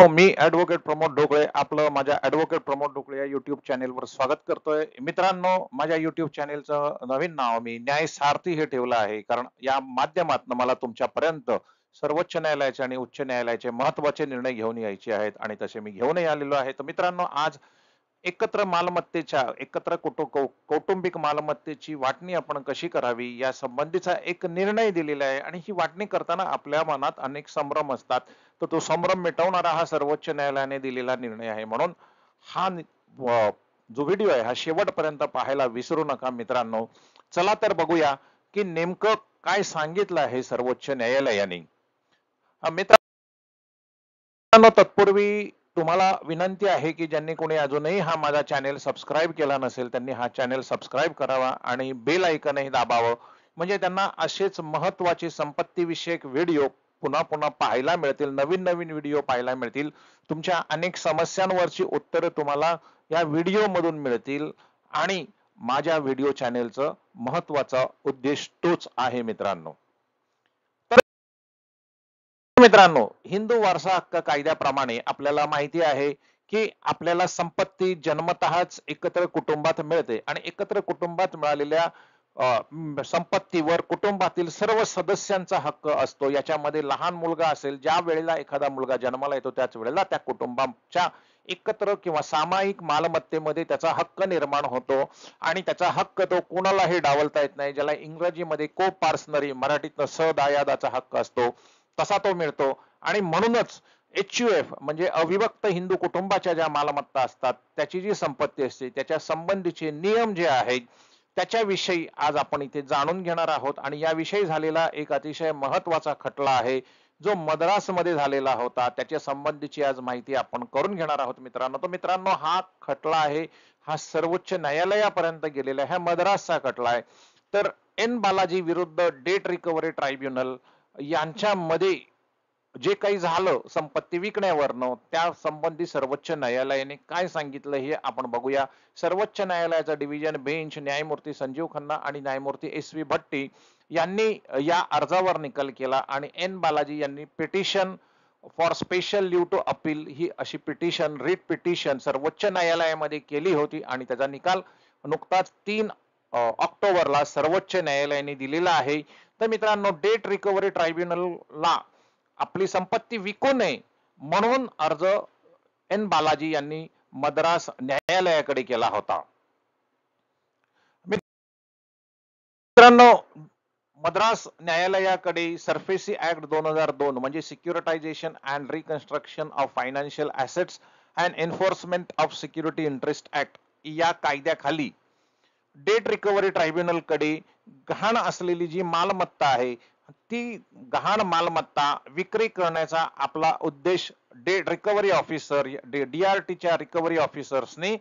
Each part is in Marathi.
मी ऍडव्होकेट प्रमोद ढोकळे आपलं माझ्या ऍडव्होकेट प्रमोद ढोकळे या युट्यूब चॅनेलवर स्वागत करतोय. मित्रांनो, माझ्या युट्यूब चॅनेलचं नवीन नाव मी न्याय सारथी हे ठेवलं आहे, कारण या माध्यमातून मला तुमच्यापर्यंत सर्वोच्च न्यायालयाचे आणि उच्च न्यायालयाचे महत्वाचे निर्णय घेऊन यायचे आहेत आणि तसे मी घेऊनही आलेलो आहे. तर मित्रांनो, आज एकत्र कौटुंबिक मालमत्तेची वाटणी आपण कशी करावी या संबंधीचा एक निर्णय दिलेला आहे आणि ही वाटणी करताना आपल्या मनात अनेक संभ्रम असतात. तर तो संभ्रम मिटवणारा हा सर्वोच्च न्यायालयाने दिलेला निर्णय आहे. म्हणून हा जो व्हिडिओ आहे हा शेवटपर्यंत पाहायला विसरू नका मित्रांनो. चला तर बघूया की नेमकं काय सांगितलं आहे सर्वोच्च न्यायालयाने. मित्रांनो, तत्पूर्वी तुम्हाला विनंती आहे की ज्यांनी कोणी अजूनही हा माझा चॅनेल सबस्क्राईब केला नसेल त्यांनी हा चॅनेल सबस्क्राईब करावा आणि बेल आयकॉनही दाबावं, म्हणजे त्यांना असेच महत्वाचे संपत्ती विषयक व्हिडिओ पुन्हा पुन्हा पाहायला मिळतील, नवीन नवीन व्हिडिओ पाहायला मिळतील. तुमच्या अनेक समस्यांवरची उत्तरे तुम्हाला या व्हिडिओ मधून मिळतील आणि माझ्या व्हिडिओ चॅनेलचं महत्वाचा उद्देश तोच आहे मित्रांनो. मित्रांनो, हिंदू वारसा हक्क कायद्याप्रमाणे आपल्याला माहिती आहे की आपल्याला संपत्ती जन्मतःच एकत्र कुटुंबात मिळते आणि एकत्र कुटुंबात मिळालेल्या संपत्तीवर कुटुंबातील सर्व सदस्यांचा हक्क असतो. याच्यामध्ये लहान मुलगा असेल, ज्या वेळेला एखादा मुलगा जन्माला येतो त्याच वेळेला त्या कुटुंबाच्या एकत्र किंवा सामायिक मालमत्तेमध्ये त्याचा हक्क निर्माण होतो आणि त्याचा हक्क तो कोणालाही डावलता येत नाही, ज्याला इंग्रजीमध्ये को पार्सनरी, मराठीत सदायादाचा हक्क असतो, तसा तो मिळतो. आणि म्हणूनच HUF म्हणजे अविभक्त हिंदू कुटुंबाच्या ज्या मालमत्ता असतात त्याची जी संपत्ती असते त्याच्या संबंधीचे नियम जे आहेत त्याच्याविषयी आज आपण इथे जाणून घेणार आहोत. आणि याविषयी झालेला एक अतिशय महत्वाचा खटला आहे जो मद्रास मध्ये झालेला होता, त्याच्या संबंधीची आज माहिती आपण करून घेणार आहोत मित्रांनो. तर मित्रांनो, हा खटला आहे हा सर्वोच्च न्यायालयापर्यंत गेलेला आहे, हा मद्रासचा खटला आहे. तर एन बालाजी विरुद्ध डेट रिकव्हरी ट्रायब्युनल यांच्यामध्ये जे काही झालं संपत्ती विकण्यावरनं, त्या संबंधी सर्वोच्च न्यायालयाने काय सांगितलं हे आपण बघूया. सर्वोच्च न्यायालयाचा डिव्हिजन बेंच न्यायमूर्ती संजीव खन्ना आणि न्यायमूर्ती SV भट्टी यांनी या अर्जावर निकाल केला आणि एन बालाजी यांनी petition for special leave to appeal ही अशी पिटिशन, रिट पिटिशन सर्वोच्च न्यायालयामध्ये केली होती आणि त्याचा निकाल नुकताच 3 ऑक्टोबरला सर्वोच्च न्यायालयाने दिलेला आहे. तर मित्रांनो, डेट रिकव्हरी ट्रायब्युनलला आपली संपत्ती विकू नये म्हणून अर्ज एन बालाजी यांनी मद्रास न्यायालयाकडे केला होता. मित्रांनो, मद्रास न्यायालयाकडे सरफेसी ऍक्ट 2002 म्हणजे securitisation and reconstruction of financial assets and enforcement of security interest act या कायद्याखाली डेट रिकव्हरी ट्रायब्युनल कडे गहाण असलेली जी मालमत्ता आहे ती गहाण मालमत्ता विक्री करण्याचा आपला उद्देश डेट रिकव्हरी ऑफिसर DRTच्या रिकव्हरी ऑफिसर्सने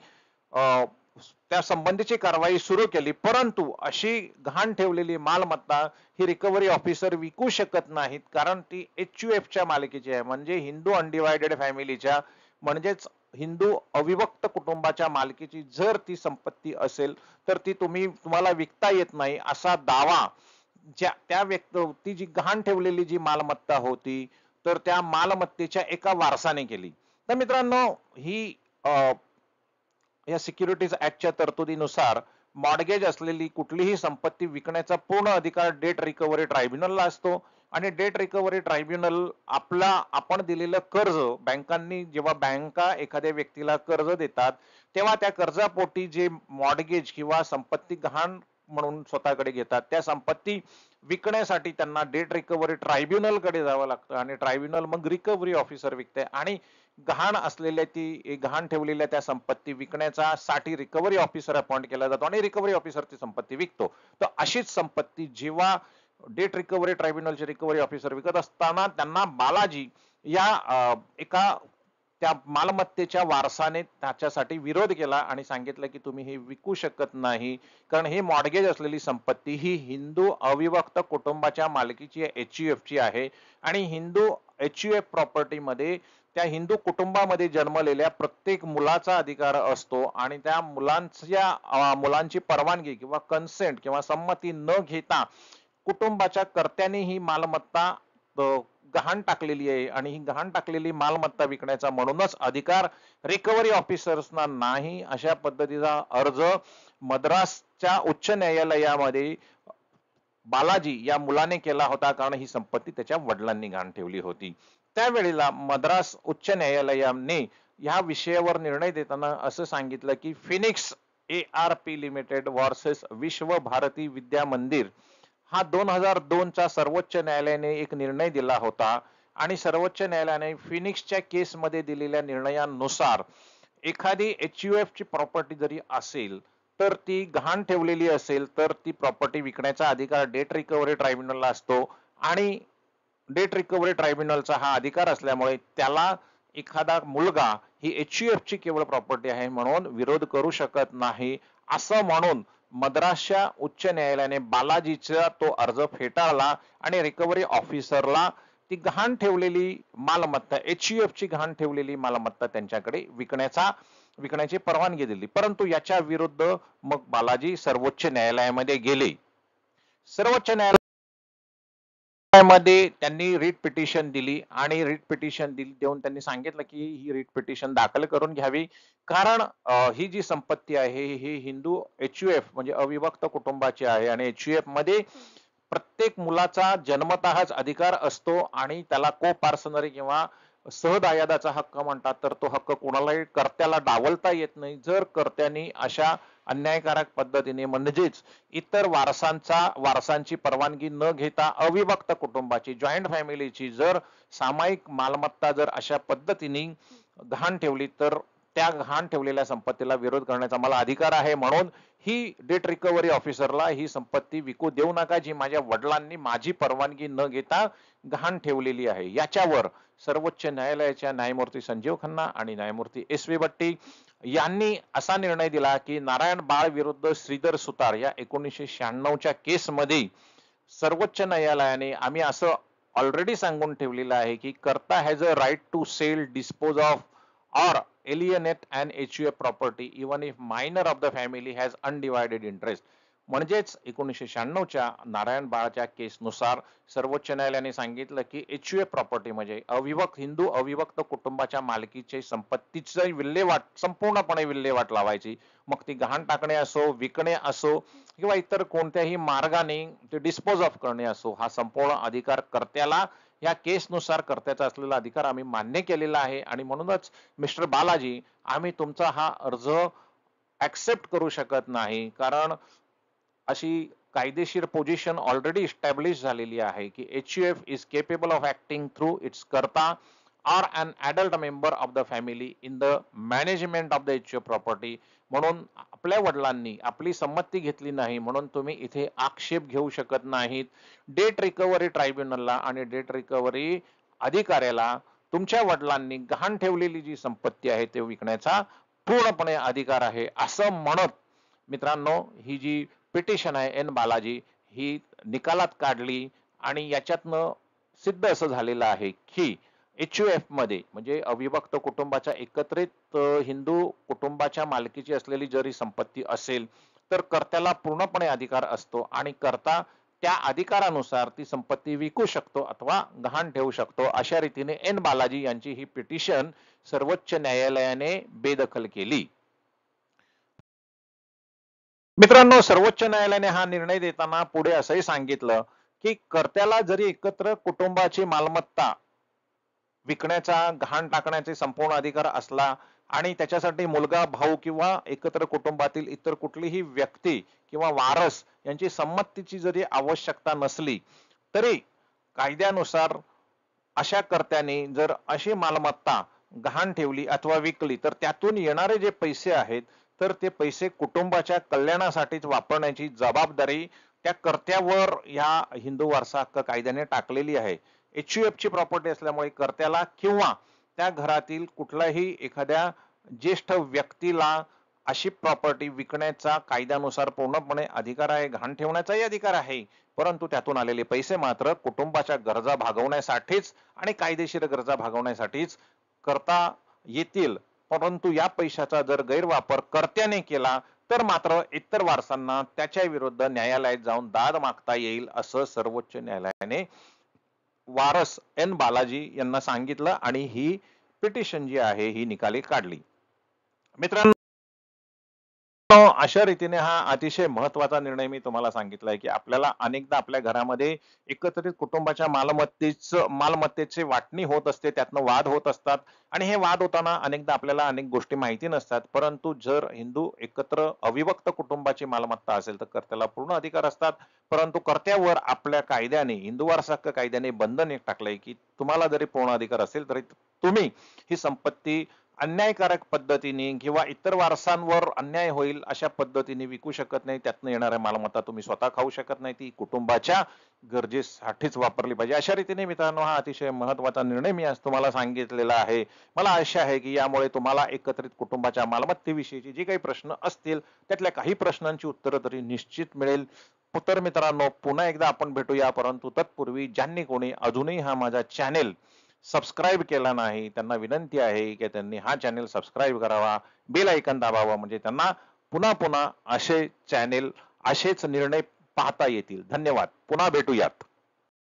त्या संबंधीची कारवाई सुरू केली. परंतु अशी गहाण ठेवलेली मालमत्ता ही रिकव्हरी ऑफिसर विकू शकत नाहीत, कारण ती HUFच्या मालकीची आहे, म्हणजे हिंदू अनडिवायडेड फॅमिलीच्या म्हणजेच हिंदू अविभक्त कुटुंबाच्या मालकीची जर ती संपत्ती असेल तर ती तुम्हाला विकता येत नाही असा दावा त्या ती जी गहाण ठेवलेली जी मालमत्ता होती तर त्या मालमत्तेच्या एका वारसाने केली. तर मित्रांनो, ही या सिक्युरिटीज ऍक्टच्या तरतुदीनुसार मॉर्गेज असलेली कुठलीही संपत्ती विकण्याचा पूर्ण अधिकार डेट रिकव्हरी ट्रायब्युनलला असतो आणि डेट रिकव्हरी ट्रायब्युनल आपण दिलेलं कर्ज, बँकांनी जेव्हा बँका एखाद्या व्यक्तीला कर्ज देतात तेव्हा त्या कर्जापोटी जे मॉर्गेज किंवा संपत्ती गहाण म्हणून स्वतःकडे घेतात त्या संपत्ती विकण्यासाठी त्यांना डेट रिकव्हरी ट्रायब्युनल कडे जावं लागतं आणि ट्रायब्युनल मग रिकव्हरी ऑफिसर विकते आणि गहाण असलेल्या ती गहाण ठेवलेल्या त्या संपत्ती विकण्याचा साठी रिकव्हरी ऑफिसर अपॉइंट केला जातो आणि रिकव्हरी ऑफिसर ती संपत्ती विकतो. तर अशीच संपत्ती जेव्हा डेट रिकव्हरी ट्रायब्युनलचे रिकव्हरी ऑफिसर विकत असताना त्यांना बालाजी या एका त्या मालमत्तेच्या वारसाने त्याच्यासाठी विरोध केला आणि सांगितलं की तुम्ही हे विकू शकत नाही, कारण ही मॉर्गेज असलेली संपत्ती ही हिंदू अविभक्त कुटुंबाच्या मालकीची HUFची आहे आणि हिंदू HUF प्रॉपर्टी मध्ये त्या हिंदू कुटुंबामध्ये जन्मलेल्या प्रत्येक मुलाचा अधिकार असतो आणि त्या मुलांची परवानगी किंवा कन्सेंट किंवा संमती न घेता कुटुंबाच्या कर्त्याने ही मालमत्ता गहाण टाकलेली आहे आणि ही गहाण टाकलेली मालमत्ता विकण्याचा म्हणूनच अधिकार रिकव्हरी ऑफिसर्सना नाही, अशा पद्धतीचा अर्ज मद्रासच्या उच्च न्यायालयामध्ये बालाजी या मुलाने केला होता, कारण ही संपत्ती त्याच्या वडिलांनी गहाण ठेवली होती. त्यावेळेला मद्रास उच्च न्यायालयाने या विषयावर निर्णय देताना असं सांगितलं की फिनिक्स ARP लिमिटेड वर्सेस विश्व भारती विद्या मंदिर हा 2002 चा सर्वोच्च न्यायालयाने एक निर्णय दिला होता आणि सर्वोच्च न्यायालयाने फिनिक्सच्या केसमध्ये दिलेल्या निर्णयानुसार एखादी HUF ची प्रॉपर्टी जरी असेल तर ती गहाण ठेवलेली असेल तर ती प्रॉपर्टी विकण्याचा अधिकार डेट रिकव्हरी ट्रायब्युनलला असतो आणि डेट रिकव्हरी ट्रायब्युनलचा हा अधिकार असल्यामुळे त्याला एखादा मुलगा ही HUF ची केवळ प्रॉपर्टी आहे म्हणून विरोध करू शकत नाही, असं म्हणून मद्रासच्या उच्च न्यायालयाने बालाजीचा तो अर्ज फेटाळला आणि रिकव्हरी ऑफिसरला ती गहाण ठेवलेली मालमत्ता HUF ची गहाण ठेवलेली मालमत्ता त्यांच्याकडे विकण्याची परवानगी दिली. परंतु याच्या विरुद्ध मग बालाजी सर्वोच्च न्यायालयामध्ये गेले. सर्वोच्च न्यायालयामध्ये त्यांनी रिट पिटिशन दिली आणि रिट पिटिशन देऊन त्यांनी सांगितलं की ही रिट पिटिशन दाखल करून घ्यावी, कारण ही जी संपत्ती आहे ही हिंदू HUF म्हणजे अविभक्त कुटुंबाची आहे आणि HUF मध्ये प्रत्येक मुलाचा जन्मतःच अधिकार असतो आणि त्याला को पार्सनरी किंवा सहदायादाचा हक्क म्हणतात, तर तो हक्क कोणालाही कर्त्याला डावलता येत नाही. जर कर्त्याने अशा अन्यायकारक पद्धतीने म्हणजेच इतर वारसांची परवानगी न घेता अविभक्त कुटुंबाची जॉईंट फॅमिलीची जर सामायिक मालमत्ता जर अशा पद्धतीने गहाण ठेवली तर त्या गहाण ठेवलेल्या संपत्तीला विरोध करण्याचा मला अधिकार आहे, म्हणून ही डेट रिकव्हरी ऑफिसरला ही संपत्ती विकू देऊ नका जी माझ्या वडिलांनी माझी परवानगी न घेता गहाण ठेवलेली आहे. याच्यावर सर्वोच्च न्यायालयाच्या न्यायमूर्ती संजीव खन्ना आणि न्यायमूर्ती SV भट्टी यांनी असा निर्णय दिला की नारायण बाळ विरुद्ध श्रीधर सुतार या 1996च्या केसमध्ये सर्वोच्च न्यायालयाने आम्ही असं ऑलरेडी सांगून ठेवलेलं आहे की कर्ता has a right to sell, dispose of or alienate an HUF property even if minor of the family has undivided interest. म्हणजेच 1996च्या नारायण बाळाच्या केसनुसार सर्वोच्च न्यायालयाने सांगितलं की HUF प्रॉपर्टी म्हणजे हिंदू अविभक्त कुटुंबाच्या मालकीचे संपत्तीची संपूर्णपणे विल्हेवाट लावायची, मग ती गहाण टाकणे असो, विकणे असो किंवा इतर कोणत्याही मार्गाने ते डिस्पोज ऑफ करणे असो, हा संपूर्ण अधिकार कर्त्याला या केसनुसार कर्त्याचा असलेला अधिकार आम्ही मान्य केलेला आहे आणि म्हणूनच मिस्टर बालाजी आम्ही तुमचा हा अर्ज ऍक्सेप्ट करू शकत नाही, कारण अशी कायदेशीर पोझिशन ऑलरेडी इस्टॅब्लिश झालेली आहे की HUF is capable of acting through it's कर्ता or an adult member of the family in the management of the HUF property. म्हणून आपल्या वडिलांनी आपली संमती घेतली नाही म्हणून तुम्ही इथे आक्षेप घेऊ शकत नाहीत. डेट रिकव्हरी ट्रायब्युनलला आणि डेट रिकव्हरी अधिकाऱ्याला तुमच्या वडिलांनी गहाण ठेवलेली जी संपत्ती आहे ते विकण्याचा पूर्णपणे अधिकार आहे, असं म्हणत मित्रांनो ही जी पिटिशन आहे एन बालाजी ही निकालात काढली आणि याच्यातनं सिद्ध असं झालेलं आहे की HUF मध्ये म्हणजे अविभक्त कुटुंबाच्या एकत्रित हिंदू कुटुंबाच्या मालकीची असलेली जरी संपत्ती असेल तर कर्त्याला पूर्णपणे अधिकार असतो आणि कर्ता त्या अधिकारानुसार ती संपत्ती विकू शकतो अथवा गहाण ठेवू शकतो. अशा रीतीने एन बालाजी यांची ही पिटिशन सर्वोच्च न्यायालयाने बेदखल केली. मित्रांनो, सर्वोच्च न्यायालयाने हा निर्णय देताना पुढे असंही सांगितलं की कर्त्याला जरी एकत्र कुटुंबाची मालमत्ता विकण्याचा गहाण टाकण्याचे संपूर्ण अधिकार असला आणि त्याच्यासाठी मुलगा, भाऊ किंवा एकत्र कुटुंबातील इतर कुठलीही व्यक्ती किंवा वारस यांची संमतीची जरी आवश्यकता नसली तरी कायद्यानुसार अशा कर्त्याने जर अशी मालमत्ता गहाण ठेवली अथवा विकली तर त्यातून येणारे जे पैसे आहेत तर ते पैसे कुटुंबाच्या कल्याणासाठीच वापरण्याची जबाबदारी त्या कर्त्यावर या हिंदू वारसा हक्क कायद्याने टाकलेली आहे. HUF ची प्रॉपर्टी असल्यामुळे कर्त्याला किंवा त्या घरातील कुठल्याही एखाद्या ज्येष्ठ व्यक्तीला अशी प्रॉपर्टी विकण्याचा कायद्यानुसार पूर्णपणे अधिकार आहे, गहाण ठेवण्याचाही अधिकार आहे, परंतु त्यातून आलेले पैसे मात्र कुटुंबाच्या गरजा भागवण्यासाठीच आणि कायदेशीर गरजा भागवण्यासाठीच करता येतील. परंतु या पैशाचा जर गैरवापर कर्त्याने केला तर मात्र इतर वारसांना त्याच्या विरुद्ध न्यायालयात जाऊन दाद मागता येईल असं सर्वोच्च न्यायालयाने वारस एन बालाजी यांना सांगितलं आणि ही पिटिशन जी आहे ही निकाली काढली. मित्रांनो, अशा रीतीने हा अतिशय महत्वाचा निर्णय मी तुम्हाला सांगितलाय की आपल्याला अनेकदा आपल्या घरामध्ये एकत्रित कुटुंबाच्या मालमत्तेचे वाटणी होत असते, त्यातनं वाद होत असतात आणि हे वाद होताना अनेकदा आपल्याला अनेक गोष्टी माहिती नसतात. परंतु जर हिंदू एकत्र अविभक्त कुटुंबाची मालमत्ता असेल तर कर्त्याला पूर्ण अधिकार असतात. परंतु कर्त्यावर आपल्या कायद्याने, हिंदू वारसा हक्क कायद्याने बंधन एक टाकलंय की तुम्हाला जरी पूर्ण अधिकार असेल तरी तुम्ही ही संपत्ती अन्यायकारक पद्धतीने किंवा इतर वारसांवर अन्याय होईल अशा पद्धतीने विकू शकत नाही. त्यातनं येणाऱ्या मालमत्ता तुम्ही स्वतः खाऊ शकत नाही, ती कुटुंबाच्या गरजेसाठीच वापरली पाहिजे. अशा रीतीने मित्रांनो हा अतिशय महत्वाचा निर्णय मी आज तुम्हाला सांगितलेला आहे. मला आशा आहे की यामुळे तुम्हाला एकत्रित कुटुंबाच्या मालमत्तेविषयीची जी काही प्रश्न असतील त्यातल्या काही प्रश्नांची उत्तरं तरी निश्चित मिळेल. तर मित्रांनो, पुन्हा एकदा आपण भेटूया. परंतु तत्पूर्वी ज्यांनी कोणी अजूनही हा माझा चॅनेल सबस्क्राईब केला नाही त्यांना विनंती आहे की त्यांनी हा चॅनेल सबस्क्राईब करावा, बेल ऐकन दाबावा, म्हणजे त्यांना पुन्हा पुन्हा असे चॅनेल, असेच निर्णय पाहता येतील. धन्यवाद. पुन्हा भेटूयात.